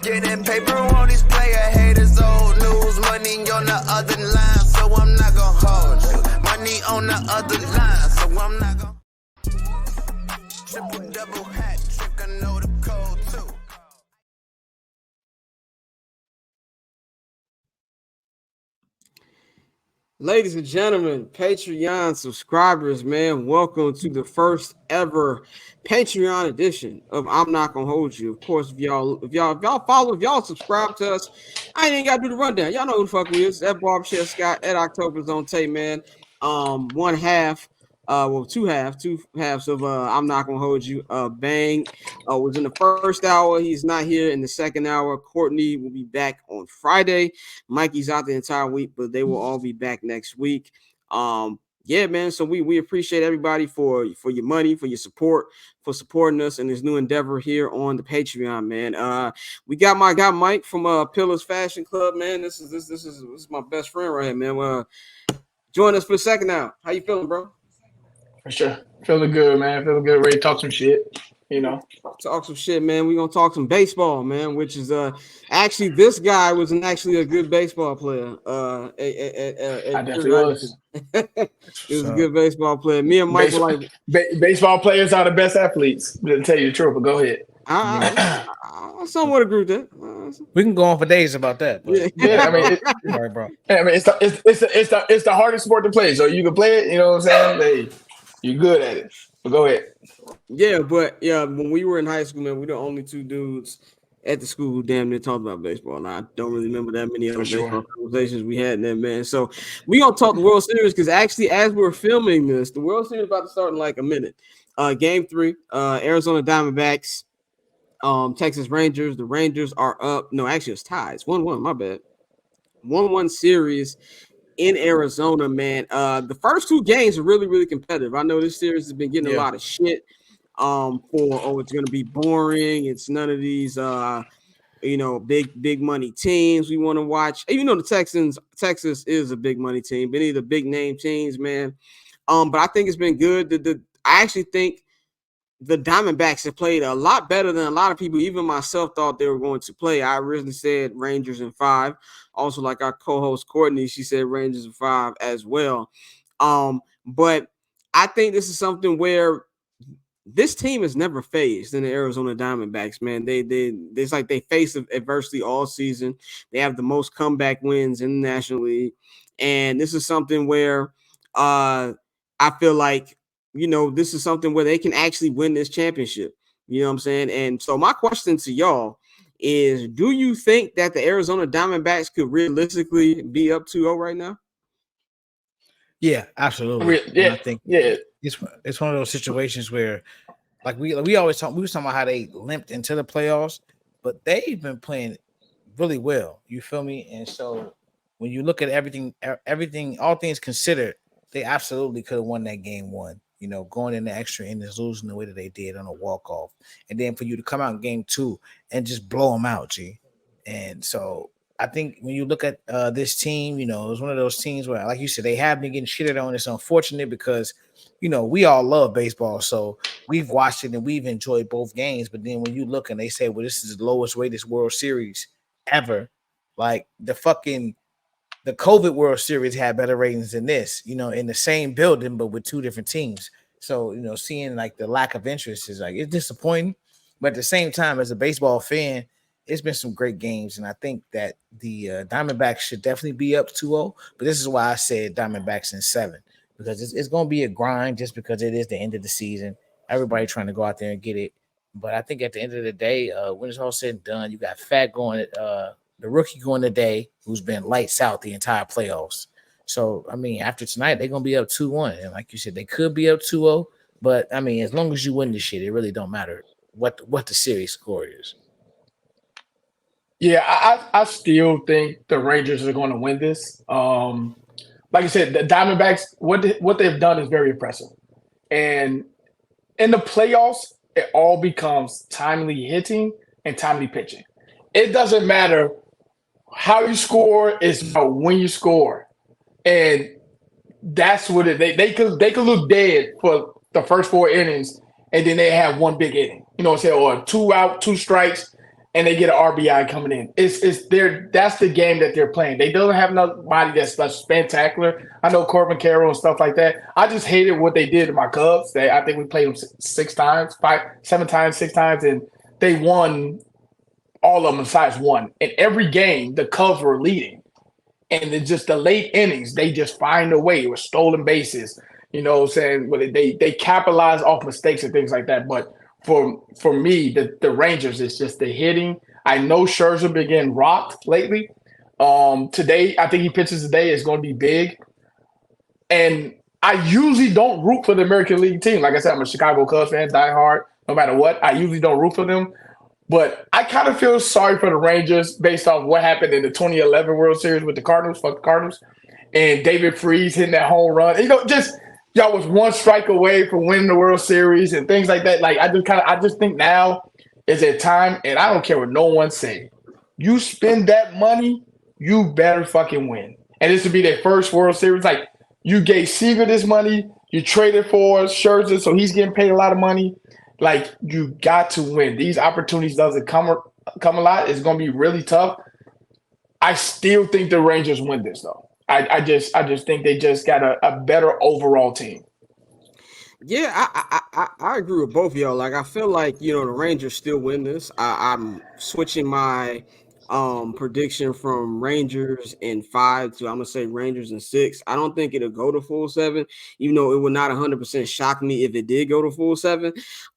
Getting paper on these player haters, old news, money on the other line, so I'm not gonna hold you. Money on the other line, so I'm not gonna. Triple double hat trick, I know the code too. Ladies and gentlemen, Patreon subscribers, man, welcome to the first ever Patreon edition of I'm Not Gonna Hold You. Of course, if y'all subscribe to us, I ain't gotta do the rundown. Y'all know who the fuck we is. That Barbershop Scott at October's on tape, man. Two halves of I'm Not Gonna Hold You. Bang was in the first hour. He's not here in the second hour. Courtney will be back on Friday. Mikey's out the entire week, but they will all be back next week. Yeah, man. So we appreciate everybody for your money, for your support, for supporting us in this new endeavor here on the Patreon, man. We got my guy Mike from Pillars Fashion Club, man. This is my best friend right here, man. Join us for the second hour. How you feeling, bro? For sure. Feeling good, man. Feeling good. Ready to talk some shit. Talk some shit, man. We're gonna talk some baseball, man, which is actually this guy was actually a good baseball player. I definitely was. He was a good baseball player. Me and Mike were like baseball players are the best athletes, to tell you the truth, but go ahead. I somewhat agree with that. We can go on for days about that. But yeah, I mean, sorry, bro. I mean, it's the hardest sport to play, so you can play it. You know what I'm saying? Hey, you're good at it. But go ahead. Yeah, but when we were in high school, man, we were the only two dudes at the school who damn near talked about baseball. And I don't really remember that many other baseball conversations we had in there, man. So we gonna talk the World Series because actually, as we're filming this, the World Series is about to start in like a minute. Game 3, Arizona Diamondbacks, Texas Rangers. The Rangers are up. No, actually, it's ties. 1-1. My bad. 1-1 series in Arizona, man. The first 2 games are really, really competitive. I know this series has been getting a lot of shit it's going to be boring. It's none of these, big money teams we want to watch. Even though Texas is a big money team, but any of the big name teams, man. But I think it's been good. I actually think the Diamondbacks have played a lot better than a lot of people, even myself, thought they were going to play. I originally said Rangers in 5. Also, like our co-host Courtney, she said Rangers in 5 as well. But I think this is something where this team has never faced in the Arizona Diamondbacks, man. It's like they face adversity all season. They have the most comeback wins in the National League. And this is something where I feel like, this is something where they can actually win this championship. You know what I'm saying? And so my question to y'all is, do you think that the Arizona Diamondbacks could realistically be up 2-0 right now? Yeah, absolutely. I think it's one of those situations where, like we always talk, we were talking about how they limped into the playoffs, but they've been playing really well. You feel me? And so when you look at everything, all things considered, they absolutely could have won that game 1. Going in the extra innings, losing the way that they did on a walk-off, and then for you to come out in game 2 and just blow them out, G. And so I think when you look at this team, it was one of those teams where, like you said, they have been getting shitted on. It's unfortunate because, we all love baseball, so we've watched it and we've enjoyed both games. But then when you look and they say, well, this is the lowest rated World Series ever, like the COVID World Series had better ratings than this, in the same building, but with 2 different teams. So, seeing like the lack of interest is like, it's disappointing. But at the same time, as a baseball fan, it's been some great games. And I think that the Diamondbacks should definitely be up 2-0. But this is why I said Diamondbacks in 7, because it's going to be a grind just because it is the end of the season. Everybody trying to go out there and get it. But I think at the end of the day, when it's all said and done, you got Fat going, the rookie going today, who's been lights out the entire playoffs. So, I mean, after tonight, they're going to be up 2-1. And like you said, they could be up 2-0. But, I mean, as long as you win this shit, it really don't matter what the series score is. Yeah, I still think the Rangers are going to win this. Like I said, the Diamondbacks, what they've done is very impressive. And in the playoffs, it all becomes timely hitting and timely pitching. It doesn't matter how you score, it's about when you score. And that's what they could look dead for the first 4 innings, and then they have one big inning. You know what I'm saying? Or 2 out, 2 strikes, and they get an RBI coming in. That's the game that they're playing. They don't have nobody that's spectacular. I know Corbin Carroll and stuff like that. I just hated what they did to my Cubs. I think we played them 6 times, 7 times, 6 times, and they won all of them besides one. In every game, the Cubs were leading. And then just the late innings, they just find a way. It was stolen bases, you know what I'm saying? But they capitalize off mistakes and things like that. But for me, the Rangers, it's just the hitting. I know Scherzer been getting rocked lately. Today, I think he pitches today. It's going to be big. And I usually don't root for the American League team. Like I said, I'm a Chicago Cubs fan, diehard, no matter what. I usually don't root for them. But I kind of feel sorry for the Rangers based off what happened in the 2011 World Series with the Cardinals. Fuck the Cardinals. And David Freese hitting that home run. And, you know, just y'all was one strike away from winning the World Series and things like that. Like, I just think now is a time, and I don't care what no one say. You spend that money, you better fucking win. And this would be their first World Series. Like, you gave Seager this money. You traded for Scherzer, so he's getting paid a lot of money. Like, you got to win. These opportunities doesn't come a lot. It's going to be really tough. I still think the Rangers win this, though. I just think they just got a better overall team. Yeah, I agree with both of y'all. Like, I feel like, you know, the Rangers still win this. I'm switching my prediction from Rangers in 5 to, I'm gonna say, Rangers in 6. I don't think it'll go to full 7, even though it would not 100% shock me if it did go to full 7.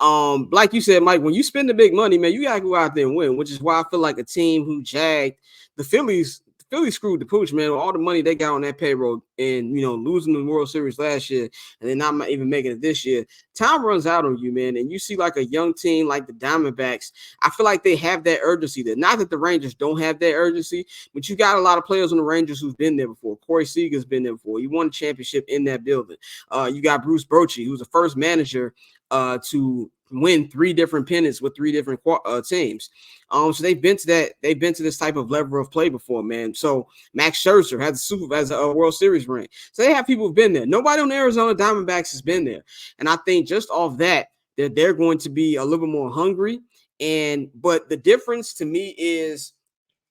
Like you said, Mike, when you spend the big money, man, you gotta go out there and win, which is why I feel like a team who jagged the Phillies screwed the pooch, man, with all the money they got on that payroll and, you know, losing the World Series last year and then not even making it this year. Time runs out on you, man. And you see like a young team like the Diamondbacks, I feel like they have that urgency there. Not that the Rangers don't have that urgency, but you got a lot of players on the Rangers who've been there before. Corey Seager's been there before. He won a championship in that building. You got Bruce Bochy, who's the first manager to win 3 different pennants with 3 different teams. So they've been to that. They've been to this type of level of play before, man. So Max Scherzer has a World Series ring. So they have people who've been there. Nobody on the Arizona Diamondbacks has been there. And I think just off that they're going to be a little bit more hungry. But the difference to me is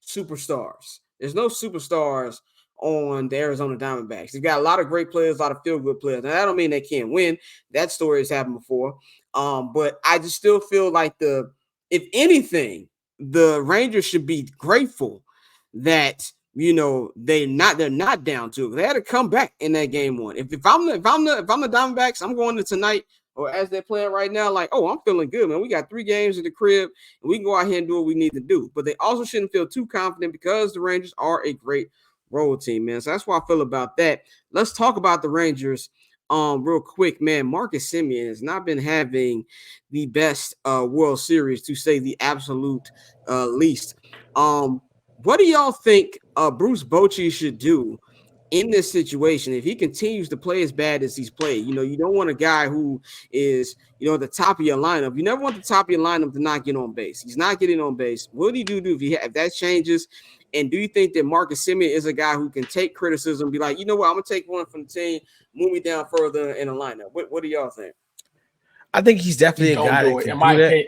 superstars. There's no superstars on the Arizona Diamondbacks. They've got a lot of great players, a lot of feel-good players. Now, that don't mean they can't win. That story has happened before. But I just still feel like if anything, the Rangers should be grateful that, you know, they're not down to it. They had to come back in that game 1. If I'm the Diamondbacks, I'm going to tonight, or as they're playing right now, like, oh, I'm feeling good, man. We got 3 games in the crib, and we can go out here and do what we need to do. But they also shouldn't feel too confident because the Rangers are a great road team, man. So that's why I feel about that. Let's talk about the Rangers real quick, man. Marcus Semien has not been having the best World Series, to say the absolute least. What do y'all think Bruce Bochy should do in this situation if he continues to play as bad as he's played? You know, you don't want a guy who is, you know, at the top of your lineup. You never want the top of your lineup to not get on base. He's not getting on base. What do you do if that changes? And do you think that Marcus Semien is a guy who can take criticism and be like, you know what, I'm going to take one from the team, move me down further in the lineup? What do y'all think? I think he's definitely a guy that can do that.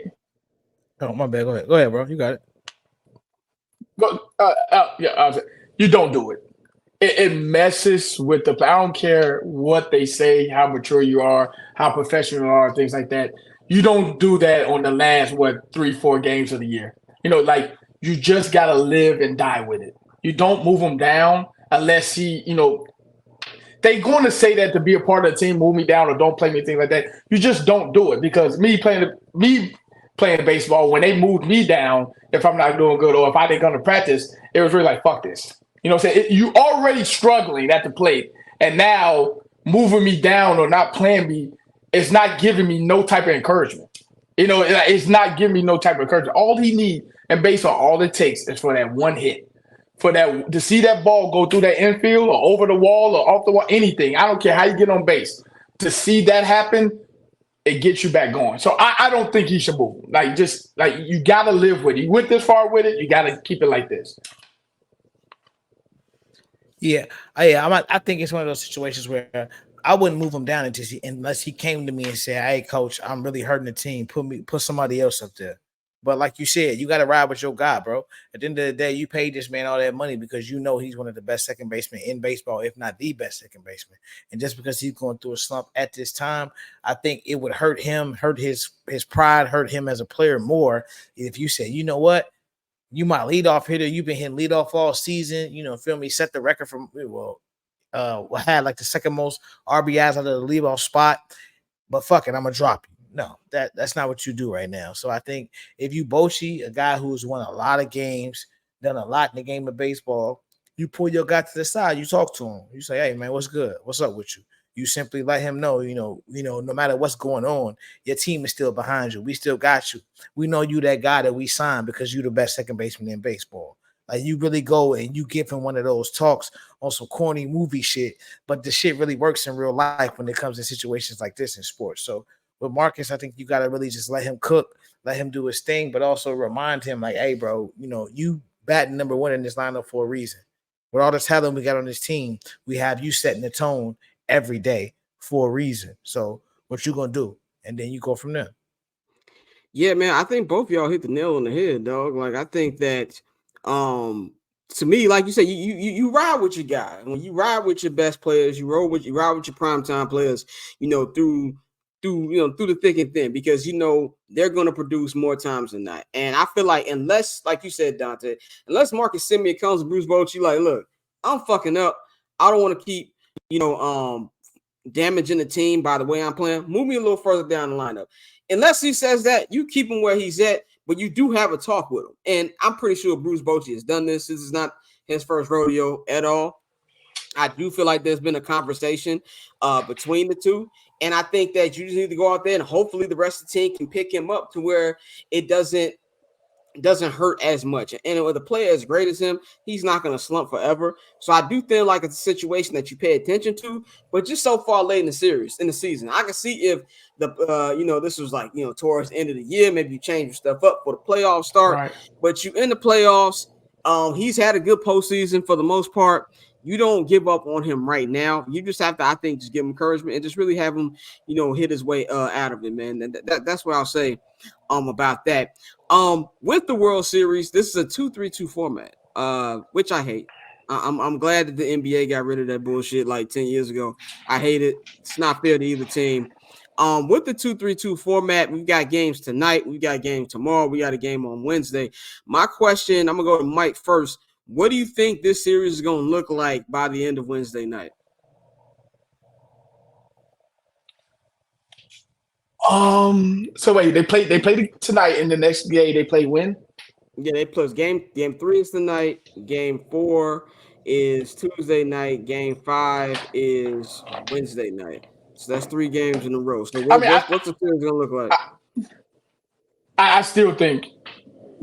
Oh, my bad. Go ahead, bro. You got it. You don't do it. It messes with the – I don't care what they say, how mature you are, how professional you are, things like that. You don't do that on the last, 3-4 games of the year. You know, like – you just got to live and die with it. You don't move him down unless he, you know, they're going to say that to be a part of the team, move me down or don't play me, things like that. You just don't do it, because me playing baseball, when they moved me down, if I'm not doing good or if I didn't come to practice, it was really like, fuck this. You know what I'm saying? You already struggling at the plate, and now moving me down or not playing me is not giving me no type of encouragement. You know, it's not giving me no type of encouragement. All he needs, and based on all it takes, is for that one hit, for that to see that ball go through that infield or over the wall or off the wall, anything. I don't care how you get on base. To see that happen, it gets you back going. So I don't think he should move. Like, just like, you got to live with it. You went this far with it, you got to keep it like this. Yeah, I think it's one of those situations where I wouldn't move him down unless he came to me and said, "Hey, coach, I'm really hurting the team. Put somebody else up there." But like you said, you got to ride with your guy, bro. At the end of the day, you paid this man all that money because you know he's one of the best second basemen in baseball, if not the best second baseman. And just because he's going through a slump at this time, I think it would hurt him, hurt his pride, hurt him as a player more if you say, you know what, you my leadoff hitter, you've been hitting leadoff all season, feel me, set the record from had like the second most RBIs out of the leadoff spot, but fuck it, I'm gonna drop you. No, that's not what you do right now. So I think if you Bochy, a guy who's won a lot of games, done a lot in the game of baseball, you pull your guy to the side, you talk to him, you say, hey man, what's good? What's up with you? You simply let him know, no matter what's going on, your team is still behind you. We still got you. We know you that guy that we signed because you're the best second baseman in baseball. Like you really go and you give him one of those talks on some corny movie shit, but the shit really works in real life when it comes to situations like this in sports. So with Marcus, I think you got to really just let him cook, let him do his thing, but also remind him like, hey, bro, you batting number one in this lineup for a reason. With all the talent we got on this team, we have you setting the tone every day for a reason. So what you going to do? And then you go from there. Yeah, man, I think both of y'all hit the nail on the head, dog. Like, I think that to me, like you said, you ride with your guy. When you ride with your best players, you ride with your primetime players, through the thick and thin, because they're going to produce more times than not. And I feel like unless, like you said, Dante, unless Marcus Semien comes to Bruce Bochy, like, look, I'm fucking up. I don't want to keep, damaging the team by the way I'm playing. Move me a little further down the lineup. Unless he says that, you keep him where he's at, but you do have a talk with him. And I'm pretty sure Bruce Bochy has done this. This is not his first rodeo at all. I do feel like there's been a conversation between the two. And I think that you just need to go out there and hopefully the rest of the team can pick him up to where it doesn't hurt as much. And with a player as great as him, he's not going to slump forever. So I do feel like it's a situation that you pay attention to, but just so far late in the season, I can see if this was like, towards the end of the year, maybe you change your stuff up for the playoff start, right. But you in the playoffs, he's had a good postseason for the most part. You don't give up on him right now. You just have to, I think, just give him encouragement and just really have him, hit his way out of it, man. And that's what I'll say about that. With the World Series, this is a 2-3-2 format, which I hate. I'm glad that the NBA got rid of that bullshit like 10 years ago. I hate it. It's not fair to either team. With the 2-3-2 format, we've got games tonight. We got a game tomorrow. We got a game on Wednesday. My question, I'm going to go to Mike first. What do you think this series is going to look like by the end of Wednesday night? So wait, they play tonight, and the next game they play when? Yeah, they play game 3 is tonight. Game 4 is Tuesday night. Game 5 is Wednesday night. So that's 3 games in a row. So what's the series going to look like? I still think,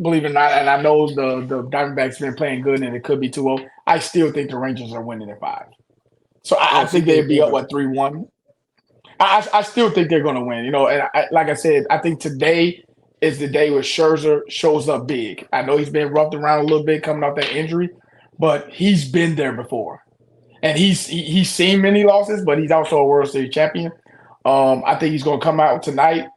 believe it or not, and I know the Diamondbacks been playing good and it could be 2-0. I still think the Rangers are winning at 5. So I think they'd be up 3-1. I still think they're going to win. And like I said, I think today is the day where Scherzer shows up big. I know he's been roughed around a little bit coming off that injury, but he's been there before. And he's seen many losses, but he's also a World Series champion. I think he's going to come out tonight,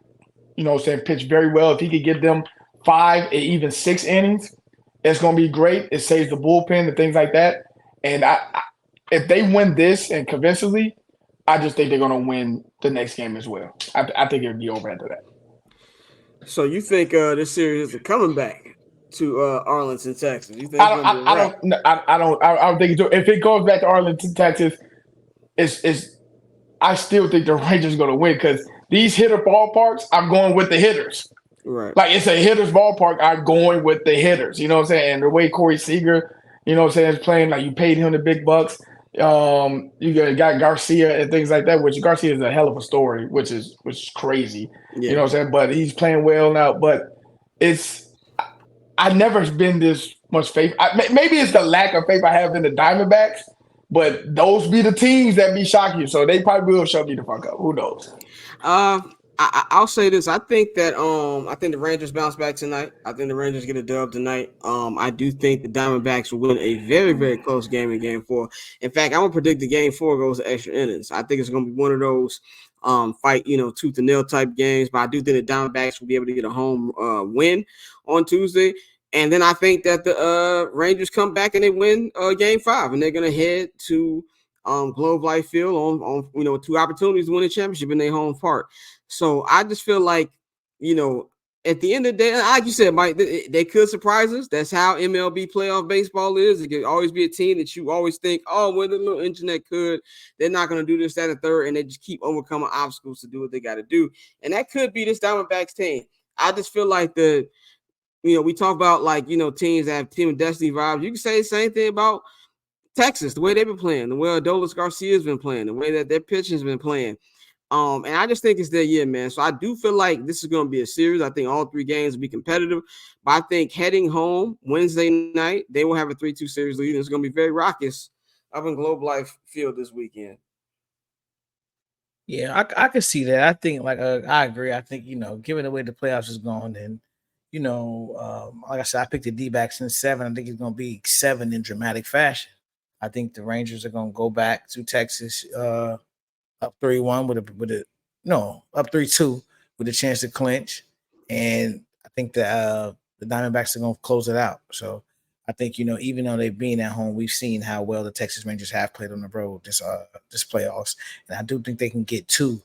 pitch very well. If he could give them 5 and even 6 innings, it's going to be great. It saves the bullpen and things like that. And if they win this and convincingly, I just think they're going to win the next game as well. I think it'll be over after that. So you think this series is coming back to Arlington, Texas? You think I don't think it's, if it goes back to Arlington, Texas, I still think the Rangers are going to win because these hitter ballparks, I'm going with the hitters. Right. Like it's a hitter's ballpark, I'm going with the hitters. You know what I'm saying? And the way Corey Seager, is playing, like you paid him the big bucks. You got Garcia and things like that, which Garcia is a hell of a story, which is crazy. Yeah. You know what I'm saying? But he's playing well now. But I've never been this much faith. Maybe it's the lack of faith I have in the Diamondbacks, but those be the teams that be shocking you. So they probably will shut me the fuck up. Who knows? I'll say this. I think the Rangers bounce back tonight. I think the Rangers get a dub tonight. I do think the Diamondbacks will win a very, very close game in Game 4. In fact, I'm gonna predict the Game 4 goes to extra innings. I think it's gonna be one of those fight, tooth and nail type games. But I do think the Diamondbacks will be able to get a home win on Tuesday. And then I think that the Rangers come back and they win Game 5, and they're gonna head to Globe Life Field on 2 opportunities to win a championship in their home park. So I just feel like, at the end of the day, like you said, Mike, they could surprise us. That's how MLB playoff baseball is. It could always be a team that you always think, oh, well, the little internet could. They're not going to do this, that, and third, and they just keep overcoming obstacles to do what they got to do. And that could be this Diamondbacks team. I just feel like we talk about teams that have team of destiny vibes. You can say the same thing about Texas, the way they've been playing, the way Adolis Garcia's been playing, the way that their pitching's been playing. And I just think it's their year, man. So I do feel like this is going to be a series. I think all 3 games will be competitive. But I think heading home Wednesday night, they will have a 3-2 series lead. And it's going to be very raucous up in Globe Life Field this weekend. Yeah, I can see that. I think, I agree. I think, given the way the playoffs is going, then, like I said, I picked the D-backs in 7. I think it's going to be 7 in dramatic fashion. I think the Rangers are going to go back to Texas up 3-1 up 3-2 with a chance to clinch. And I think the Diamondbacks are going to close it out. So I think, even though they've been at home, we've seen how well the Texas Rangers have played on the road this playoffs. And I do think they can get 2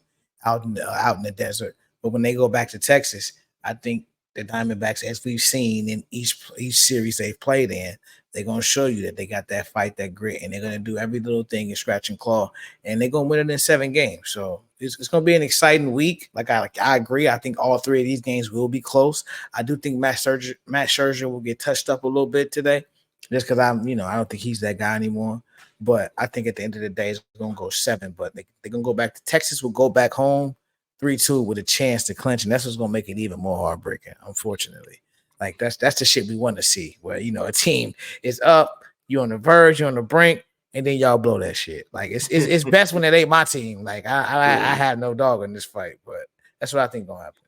out in the desert. But when they go back to Texas, I think the Diamondbacks, as we've seen in each series they've played in, they're going to show you that they got that fight, that grit, and they're going to do every little thing and scratch and claw, and they're going to win it in 7 games. So it's going to be an exciting week. I agree. I think all 3 of these games will be close. I do think Matt Scherzer will get touched up a little bit today, just because I don't think he's that guy anymore. But I think at the end of the day, it's going to go 7. But they're going to go back to Texas. Will go back home 3-2 with a chance to clinch, and that's what's going to make it even more heartbreaking, unfortunately. Like that's the shit we want to see, where a team is up, you're on the verge, you're on the brink, and then y'all blow that shit. Like it's best when it ain't my team. Like I have no dog in this fight, but that's what I think gonna happen.